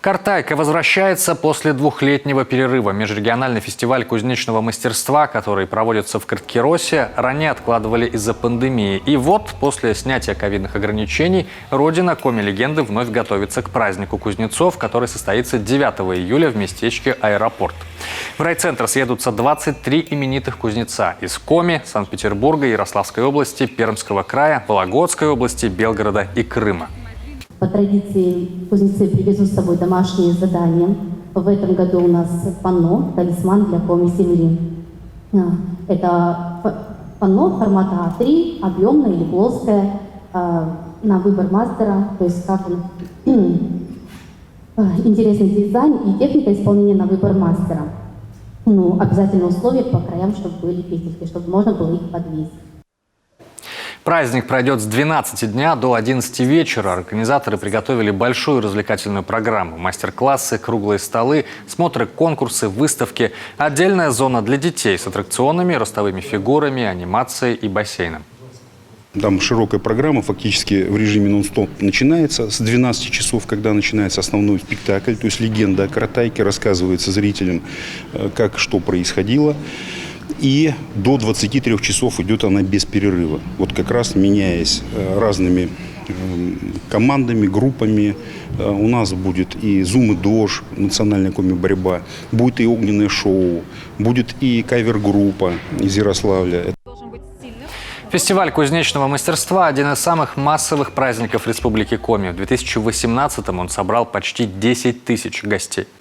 Картайка возвращается после двухлетнего перерыва. Межрегиональный фестиваль кузнечного мастерства, который проводится в Карткиросе, ранее откладывали из-за пандемии. И вот, после снятия ковидных ограничений, родина коми-легенды вновь готовится к празднику кузнецов, который состоится 9 июля в местечке Аэропорт. В райцентр съедутся 23 именитых кузнеца из Коми, Санкт-Петербурга, Ярославской области, Пермского края, Вологодской области, Белгорода и Крыма. По традиции кузнецы привезут с собой домашние задания. В этом году у нас панно «Талисман для коми-земли». Это панно формата А3, объемное или плоское, на выбор мастера, то есть как он, интересный дизайн и техника исполнения на выбор мастера. Обязательно условия по краям, чтобы были петельки, чтобы можно было их подвесить. Праздник пройдет с 12 дня до 11 вечера. Организаторы приготовили большую развлекательную программу. Мастер-классы, круглые столы, смотры, конкурсы, выставки. Отдельная зона для детей с аттракционами, ростовыми фигурами, анимацией и бассейном. Там широкая программа, фактически в режиме нон-стоп начинается с 12 часов, когда начинается основной спектакль. То есть легенда о Картайке, рассказывается зрителям, как что происходило. И до 23 часов идет она без перерыва. Вот как раз меняясь разными командами, группами. У нас будет и «Зум» и «Дож», национальная коми-борьба, будет и огненное шоу, будет и кавер-группа из Ярославля. Фестиваль кузнечного мастерства – один из самых массовых праздников Республики Коми. В 2018-м он собрал почти 10 тысяч гостей.